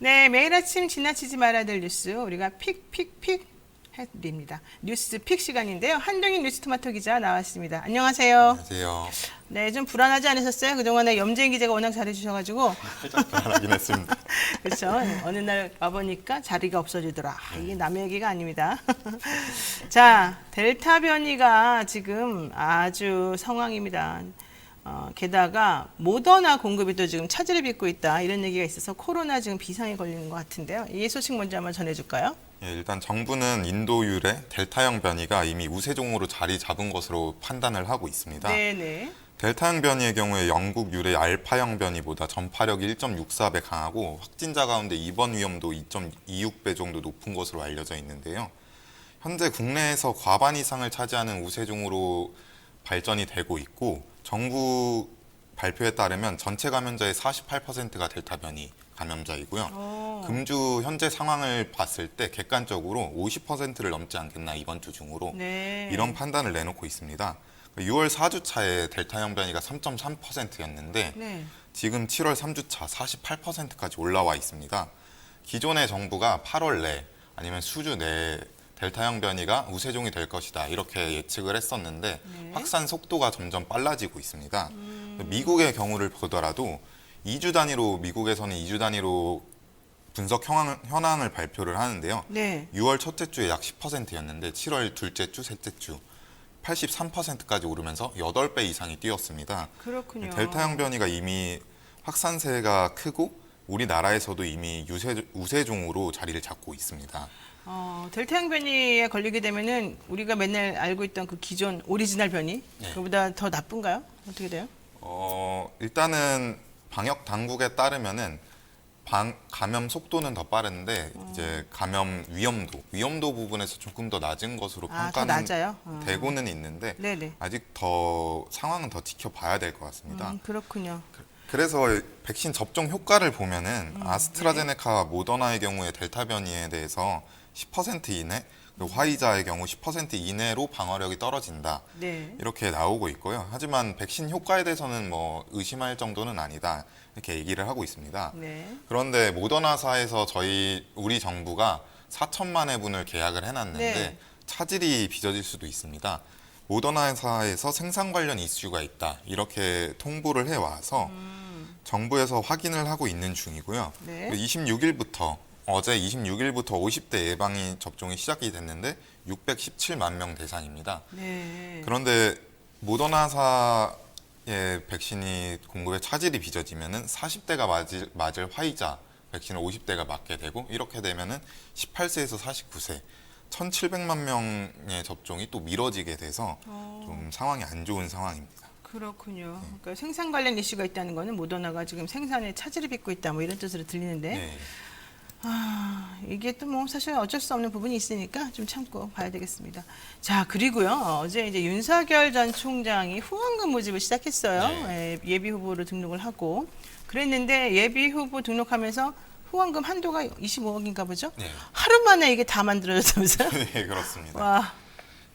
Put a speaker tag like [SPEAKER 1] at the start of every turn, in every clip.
[SPEAKER 1] 네, 매일 아침 지나치지 말아야 될 뉴스 우리가 픽픽픽 해드립니다. 뉴스 픽 시간인데요. 한동인 뉴스토마토 기자 나왔습니다. 안녕하세요.
[SPEAKER 2] 안녕하세요.
[SPEAKER 1] 네, 좀 불안하지 않으셨어요? 그동안에 염재인 기자가 워낙 잘해주셔가지고.
[SPEAKER 2] 살짝 불안하긴 했습니다.
[SPEAKER 1] 그렇죠. 어느 날 와보니까 자리가 없어지더라. 이게 남의 얘기가 아닙니다. 자, 델타 변이가 지금 아주 상황입니다. 게다가 모더나 공급이 또 지금 차질을 빚고 있다. 이런 얘기가 있어서 코로나 지금 비상에 걸리는 것 같은데요. 이 소식 먼저 한번 전해줄까요?
[SPEAKER 2] 예, 일단 정부는 인도 유래 델타형 변이가 이미 우세종으로 자리 잡은 것으로 판단을 하고 있습니다.
[SPEAKER 1] 네네.
[SPEAKER 2] 델타형 변이의 경우에 영국 유래 알파형 변이보다 전파력이 1.64배 강하고 확진자 가운데 입원 위험도 2.26배 정도 높은 것으로 알려져 있는데요. 현재 국내에서 과반 이상을 차지하는 우세종으로 발전이 되고 있고 정부 발표에 따르면 전체 감염자의 48%가 델타 변이 감염자이고요. 금주 현재 상황을 봤을 때 객관적으로 50%를 넘지 않겠나 이번 주 중으로
[SPEAKER 1] 네.
[SPEAKER 2] 이런 판단을 내놓고 있습니다. 6월 4주차에 델타형 변이가 3.3%였는데
[SPEAKER 1] 네.
[SPEAKER 2] 지금 7월 3주차 48%까지 올라와 있습니다. 기존의 정부가 8월 내 아니면 수주 내에 델타형 변이가 우세종이 될 것이다 이렇게 예측을 했었는데
[SPEAKER 1] 네.
[SPEAKER 2] 확산 속도가 점점 빨라지고 있습니다. 미국의 경우를 보더라도 2주 단위로 미국에서는 2주 단위로 분석 현황을 발표를 하는데요.
[SPEAKER 1] 네.
[SPEAKER 2] 6월 첫째 주에 약 10%였는데 7월 둘째 주, 셋째 주 83%까지 오르면서 8배 이상이 뛰었습니다.
[SPEAKER 1] 그렇군요.
[SPEAKER 2] 델타형 변이가 이미 확산세가 크고 우리나라에서도 이미 우세종으로 자리를 잡고 있습니다.
[SPEAKER 1] 델타형 변이에 걸리게 되면은 우리가 맨날 알고 있던 그 기존 오리지널 변이
[SPEAKER 2] 네.
[SPEAKER 1] 그보다 더 나쁜가요? 어떻게 돼요?
[SPEAKER 2] 일단은 방역 당국에 따르면은 감염 속도는 더 빠른데 이제 감염 위험도 부분에서 조금 더 낮은 것으로
[SPEAKER 1] 더
[SPEAKER 2] 평가는
[SPEAKER 1] 낮아요?
[SPEAKER 2] 되고는 있는데
[SPEAKER 1] 네네.
[SPEAKER 2] 아직 더 상황은 더 지켜봐야 될 것 같습니다.
[SPEAKER 1] 그렇군요.
[SPEAKER 2] 그래서 백신 접종 효과를 보면은 아스트라제네카, 모더나의 경우에 델타 변이에 대해서 10% 이내, 그리고 화이자의 경우 10% 이내로 방어력이 떨어진다.
[SPEAKER 1] 네.
[SPEAKER 2] 이렇게 나오고 있고요. 하지만 백신 효과에 대해서는 뭐 의심할 정도는 아니다. 이렇게 얘기를 하고 있습니다.
[SPEAKER 1] 네.
[SPEAKER 2] 그런데 모더나사에서 우리 정부가 4천만 회분을 계약을 해놨는데
[SPEAKER 1] 네.
[SPEAKER 2] 차질이 빚어질 수도 있습니다. 모더나사에서 생산 관련 이슈가 있다. 이렇게 통보를 해와서 정부에서 확인을 하고 있는 중이고요.
[SPEAKER 1] 네.
[SPEAKER 2] 26일부터 어제 26일부터 50대 예방이 접종이 시작이 됐는데 617만 명 대상입니다.
[SPEAKER 1] 네.
[SPEAKER 2] 그런데 모더나사의 백신이 공급에 차질이 빚어지면은 40대가 맞을 화이자 백신을 50대가 맞게 되고 이렇게 되면은 18세에서 49세 1,700만 명의 접종이 또 미뤄지게 돼서 좀 상황이 안 좋은 상황입니다.
[SPEAKER 1] 그렇군요. 그러니까 생산 관련 이슈가 있다는 거는 모더나가 지금 생산에 차질을 빚고 있다 뭐 이런 뜻으로 들리는데
[SPEAKER 2] 네.
[SPEAKER 1] 이게 또 뭐 사실 어쩔 수 없는 부분이 있으니까 좀 참고 봐야 되겠습니다. 자, 그리고요. 어제 이제 윤석열 전 총장이 후원금 모집을 시작했어요.
[SPEAKER 2] 네.
[SPEAKER 1] 예비 후보로 등록을 하고 그랬는데 예비 후보 등록하면서 후원금 한도가 25억인가 보죠?
[SPEAKER 2] 네.
[SPEAKER 1] 하루 만에 이게 다 만들어졌다면서요?
[SPEAKER 2] 네, 그렇습니다.
[SPEAKER 1] 와,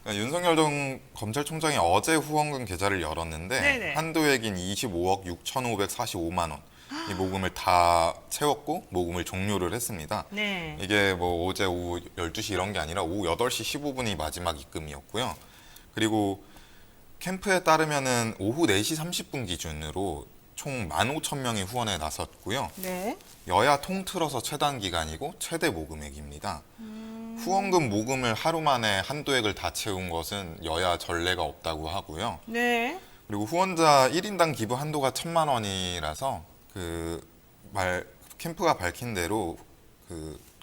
[SPEAKER 2] 그러니까 윤석열 전 검찰총장이 어제 후원금 계좌를 열었는데
[SPEAKER 1] 네네.
[SPEAKER 2] 한도액인 25억 6,545만 원. 이 모금을 다 채웠고 모금을 종료를 했습니다.
[SPEAKER 1] 네.
[SPEAKER 2] 이게 뭐 어제 오후 12시 이런 게 아니라 오후 8시 15분이 마지막 입금이었고요. 그리고 캠프에 따르면은 오후 4시 30분 기준으로 총 15,000명이 후원에 나섰고요.
[SPEAKER 1] 네.
[SPEAKER 2] 여야 통틀어서 최단 기간이고 최대 모금액입니다. 후원금 모금을 하루 만에 한도액을 다 채운 것은 여야 전례가 없다고 하고요.
[SPEAKER 1] 네.
[SPEAKER 2] 그리고 후원자 1인당 기부 한도가 1,000만 원이라서 캠프가 밝힌 대로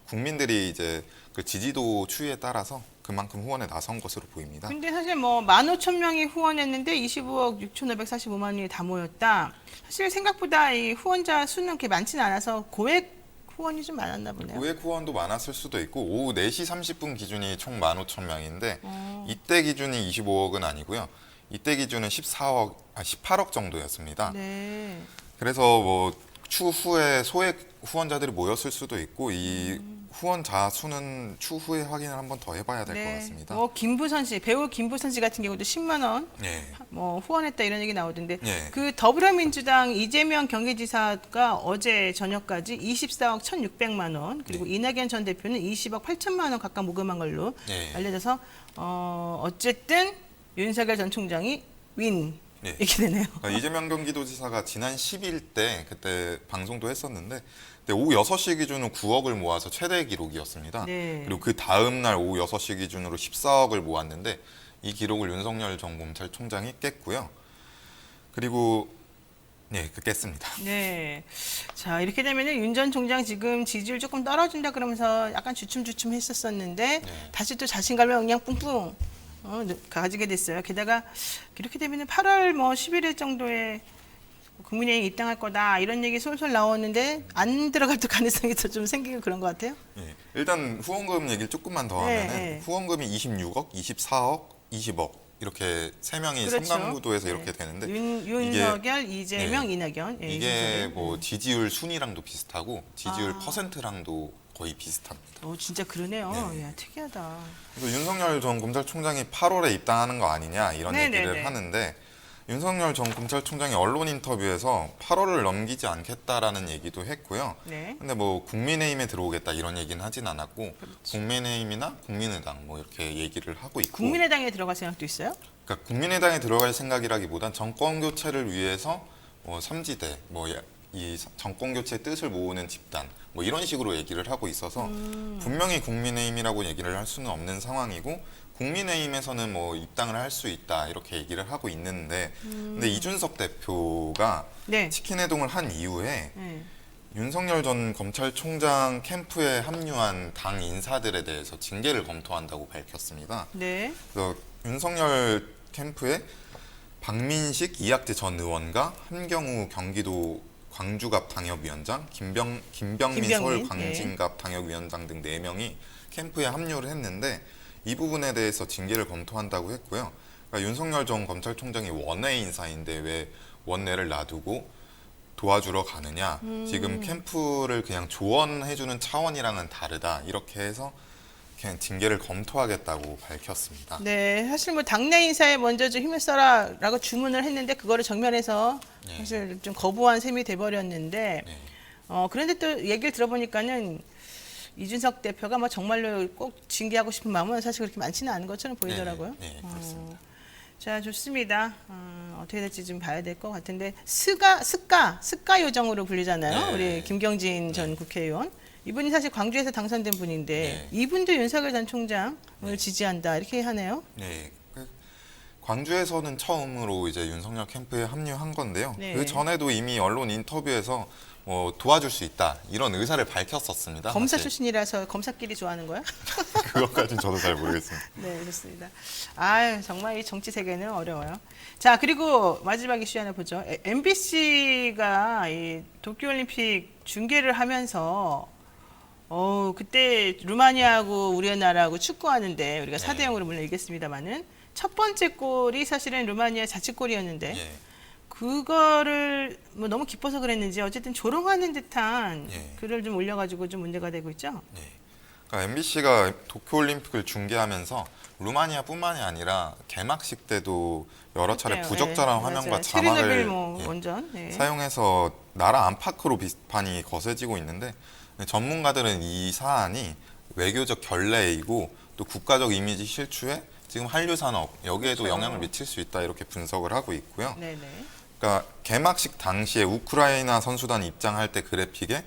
[SPEAKER 2] 국민들이 이제 그 지지도 추이에 따라서 그만큼 후원에 나선 것으로 보입니다.
[SPEAKER 1] 근데 사실 뭐 15,000명이 후원했는데 25억 6,545만 원이 다 모였다. 사실 생각보다 이 후원자 수는 그렇게 많지는 않아서 고액 후원이 좀 많았나 보네요.
[SPEAKER 2] 고액 후원도 많았을 수도 있고 오후 4시 30분 기준이 총 15,000명인데 이때 기준이 25억은 아니고요. 이때 기준은 18억 정도였습니다.
[SPEAKER 1] 네.
[SPEAKER 2] 그래서 뭐 추후에 소액 후원자들이 모였을 수도 있고 이 후원자 수는 추후에 확인을 한번 더 해봐야 될 것 같습니다.
[SPEAKER 1] 뭐 김부선 씨, 배우 김부선 씨 같은 경우도 10만 원
[SPEAKER 2] 예.
[SPEAKER 1] 뭐 후원했다 이런 얘기 나오던데
[SPEAKER 2] 예.
[SPEAKER 1] 그 더불어민주당 이재명 경기지사가 어제 저녁까지 24억 1,600만 원 그리고 이낙연 전 대표는 20억 8천만 원 각각 모금한 걸로
[SPEAKER 2] 예.
[SPEAKER 1] 알려져서 어쨌든 윤석열 전 총장이 윈
[SPEAKER 2] 예.
[SPEAKER 1] 이렇게 되네요.
[SPEAKER 2] 그러니까 이재명 경기도지사가 지난 10일 때 그때 방송도 했었는데 그때 오후 6시 기준으로 9억을 모아서 최대 기록이었습니다.
[SPEAKER 1] 네.
[SPEAKER 2] 그리고 그 다음 날 오후 6시 기준으로 14억을 모았는데 이 기록을 윤석열 전 검찰총장이 깼고요. 그리고 깼습니다.
[SPEAKER 1] 네. 자, 이렇게 되면은 윤 전 총장 지금 지지율 조금 떨어진다 그러면서 약간 주춤주춤 했었었는데
[SPEAKER 2] 네.
[SPEAKER 1] 다시 또 자신감을 그냥 뿡뿡 가지게 됐어요. 게다가 이렇게 되면은 8월 뭐 11일 정도에 국민의힘 입당할 거다 이런 얘기 솔솔 나오는데 안 들어갈 또 가능성이 더 좀 생기고 그런 것 같아요.
[SPEAKER 2] 예. 일단 후원금 얘기를 조금만 더
[SPEAKER 1] 네,
[SPEAKER 2] 하면은
[SPEAKER 1] 네.
[SPEAKER 2] 후원금이 26억, 24억, 20억 이렇게 세 명이
[SPEAKER 1] 그렇죠.
[SPEAKER 2] 삼강구도에서
[SPEAKER 1] 네.
[SPEAKER 2] 이렇게 되는데
[SPEAKER 1] 윤석열, 이재명,
[SPEAKER 2] 네.
[SPEAKER 1] 이낙연. 예,
[SPEAKER 2] 이게
[SPEAKER 1] 순서를.
[SPEAKER 2] 뭐 지지율 순위랑도 비슷하고 지지율
[SPEAKER 1] 아.
[SPEAKER 2] 퍼센트랑도 거의 비슷합니다.
[SPEAKER 1] 진짜 그러네요.
[SPEAKER 2] 네.
[SPEAKER 1] 야, 특이하다.
[SPEAKER 2] 그래서 윤석열 전 검찰총장이 8월에 입당하는 거 아니냐 이런
[SPEAKER 1] 네,
[SPEAKER 2] 얘기를
[SPEAKER 1] 네, 네.
[SPEAKER 2] 하는데 윤석열 전 검찰총장이 언론 인터뷰에서 8월을 넘기지 않겠다라는 얘기도 했고요.
[SPEAKER 1] 네.
[SPEAKER 2] 근데 뭐 국민의힘에 들어오겠다 이런 얘기는 하진 않았고
[SPEAKER 1] 그렇죠.
[SPEAKER 2] 국민의힘이나 국민의당 뭐 이렇게 얘기를 하고 있고
[SPEAKER 1] 국민의당에 들어갈 생각도 있어요?
[SPEAKER 2] 그러니까 국민의당에 들어갈 생각이라기보단 정권 교체를 위해서 삼지대 이 정권 교체의 뜻을 모으는 집단 뭐 이런 식으로 얘기를 하고 있어서 분명히 국민의힘이라고 얘기를 할 수는 없는 상황이고 국민의힘에서는 뭐 입당을 할 수 있다 이렇게 얘기를 하고 있는데 근데 이준석 대표가
[SPEAKER 1] 네.
[SPEAKER 2] 치킨 해동을 한 이후에
[SPEAKER 1] 네.
[SPEAKER 2] 윤석열 전 검찰총장 캠프에 합류한 당 인사들에 대해서 징계를 검토한다고 밝혔습니다.
[SPEAKER 1] 네.
[SPEAKER 2] 그래서 윤석열 캠프에 박민식 이학재 전 의원과 한경우 경기도 광주갑 당협위원장, 김병민
[SPEAKER 1] 김병민,
[SPEAKER 2] 서울 광진갑 당협위원장 등 4명이 캠프에 합류를 했는데 이 부분에 대해서 징계를 검토한다고 했고요. 그러니까 윤석열 전 검찰총장이 원외 인사인데 왜 원내를 놔두고 도와주러 가느냐. 지금 캠프를 그냥 조언해주는 차원이랑은 다르다. 이렇게 해서 그냥 징계를 검토하겠다고 밝혔습니다.
[SPEAKER 1] 네, 사실 뭐 당내 인사에 먼저 좀 힘을 써라라고 주문을 했는데 그거를 정면에서
[SPEAKER 2] 네.
[SPEAKER 1] 사실 좀 거부한 셈이 돼버렸는데
[SPEAKER 2] 네.
[SPEAKER 1] 그런데 또 얘기를 들어보니까는 이준석 대표가 뭐 정말로 꼭 징계하고 싶은 마음은 사실 그렇게 많지는 않은 것처럼 보이더라고요.
[SPEAKER 2] 네, 그렇습니다.
[SPEAKER 1] 자, 좋습니다. 어떻게 될지 좀 봐야 될 것 같은데 스가 요정으로 불리잖아요.
[SPEAKER 2] 네.
[SPEAKER 1] 우리 김경진 전 국회의원. 이분이 사실 광주에서 당선된 분인데
[SPEAKER 2] 네.
[SPEAKER 1] 이분도 윤석열 전 총장을 지지한다 이렇게 하네요.
[SPEAKER 2] 네. 광주에서는 처음으로 이제 윤석열 캠프에 합류한 건데요.
[SPEAKER 1] 네.
[SPEAKER 2] 그 전에도 이미 언론 인터뷰에서 도와줄 수 있다 이런 의사를 밝혔었습니다.
[SPEAKER 1] 검사
[SPEAKER 2] 사실.
[SPEAKER 1] 출신이라서 검사끼리 좋아하는 거야?
[SPEAKER 2] 그것까지는 저도 잘 모르겠습니다.
[SPEAKER 1] 네, 좋습니다. 아유, 정말 이 정치 세계는 어려워요. 자, 그리고 마지막 이슈 하나 보죠. MBC가 이 도쿄올림픽 중계를 하면서 그때 루마니아하고 우리나라하고 축구하는데 우리가 4대 0으로 물론 이겼습니다만은 첫 번째 골이 사실은 루마니아 자책골이었는데
[SPEAKER 2] 예.
[SPEAKER 1] 그거를 뭐 너무 기뻐서 그랬는지 어쨌든 조롱하는 듯한
[SPEAKER 2] 예.
[SPEAKER 1] 글을 좀 올려가지고 좀 문제가 되고 있죠.
[SPEAKER 2] 네. 그러니까 MBC가 도쿄올림픽을 중계하면서 루마니아뿐만이 아니라 개막식 때도 여러 차례
[SPEAKER 1] 그때요.
[SPEAKER 2] 부적절한
[SPEAKER 1] 예,
[SPEAKER 2] 화면과
[SPEAKER 1] 맞아요.
[SPEAKER 2] 자막을
[SPEAKER 1] 체르노빌 뭐
[SPEAKER 2] 예,
[SPEAKER 1] 원전. 네.
[SPEAKER 2] 사용해서 나라 안팎으로 비판이 거세지고 있는데 전문가들은 이 사안이 외교적 결례이고 또 국가적 이미지 실추에 지금 한류 산업 여기에도
[SPEAKER 1] 그렇죠.
[SPEAKER 2] 영향을 미칠 수 있다 이렇게 분석을 하고 있고요.
[SPEAKER 1] 네네.
[SPEAKER 2] 그러니까 개막식 당시에 우크라이나 선수단이 입장할 때 그래픽에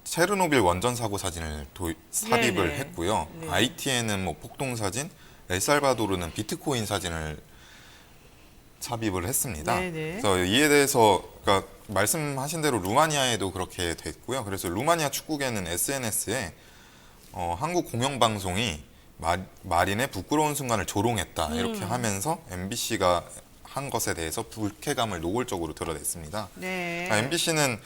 [SPEAKER 2] 체르노빌 원전 사고 사진을 삽입을
[SPEAKER 1] 네네.
[SPEAKER 2] 했고요.
[SPEAKER 1] 네.
[SPEAKER 2] ITN은 뭐 폭동 사진, 엘살바도르는 비트코인 사진을 삽입을 했습니다.
[SPEAKER 1] 네네.
[SPEAKER 2] 그래서 이에 대해서 그러니까 말씀하신 대로 루마니아에도 그렇게 됐고요. 그래서 루마니아 축구계는 SNS에 한국 공영방송이 마린의 부끄러운 순간을 조롱했다 이렇게 하면서 MBC가 한 것에 대해서 불쾌감을 노골적으로 드러냈습니다.
[SPEAKER 1] 네.
[SPEAKER 2] MBC는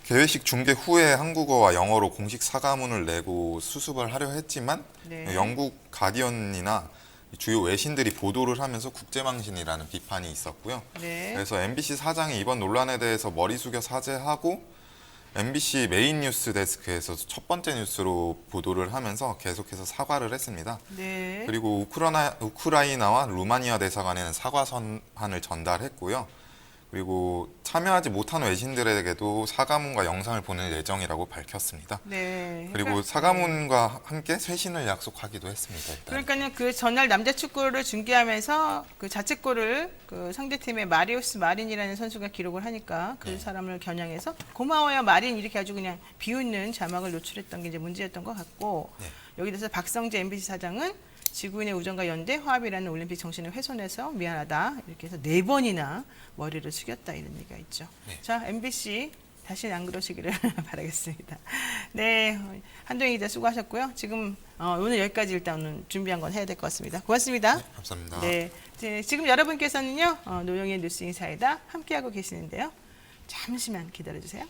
[SPEAKER 2] 개회식 중계 후에 한국어와 영어로 공식 사과문을 내고 수습을 하려 했지만
[SPEAKER 1] 네.
[SPEAKER 2] 영국 가디언이나 주요 외신들이 보도를 하면서 국제망신이라는 비판이 있었고요.
[SPEAKER 1] 네.
[SPEAKER 2] 그래서 MBC 사장이 이번 논란에 대해서 머리 숙여 사죄하고 MBC 메인 뉴스 데스크에서 첫 번째 뉴스로 보도를 하면서 계속해서 사과를 했습니다.
[SPEAKER 1] 네.
[SPEAKER 2] 그리고 우크라이나와 루마니아 대사관에는 사과 선판을 전달했고요. 그리고 참여하지 못한 외신들에게도 사과문과 영상을 보낼 예정이라고 밝혔습니다.
[SPEAKER 1] 네.
[SPEAKER 2] 그리고 사과문과 함께 쇄신을 약속하기도 했습니다. 일단.
[SPEAKER 1] 그러니까요, 그 전날 남자 축구를 중계하면서 그 자책골을 그 상대팀의 마리우스 마린이라는 선수가 기록을 하니까 그 사람을 겨냥해서 고마워요 마린 이렇게 아주 그냥 비웃는 자막을 노출했던 게 이제 문제였던 것 같고
[SPEAKER 2] 네.
[SPEAKER 1] 여기 대해서 박성재 MBC 사장은 지구인의 우정과 연대 화합이라는 올림픽 정신을 훼손해서 미안하다 이렇게 해서 4번이나 머리를 숙였다 이런 얘기가 있죠.
[SPEAKER 2] 네.
[SPEAKER 1] 자, MBC 다시는 안 그러시기를 바라겠습니다. 네, 한동희 기자 수고하셨고요. 지금 오늘 여기까지 일단 오늘 준비한 건 해야 될 것 같습니다. 고맙습니다.
[SPEAKER 2] 네, 감사합니다.
[SPEAKER 1] 네, 지금 여러분께서는요 노영의 뉴스 인사이다 함께하고 계시는데요. 잠시만 기다려주세요.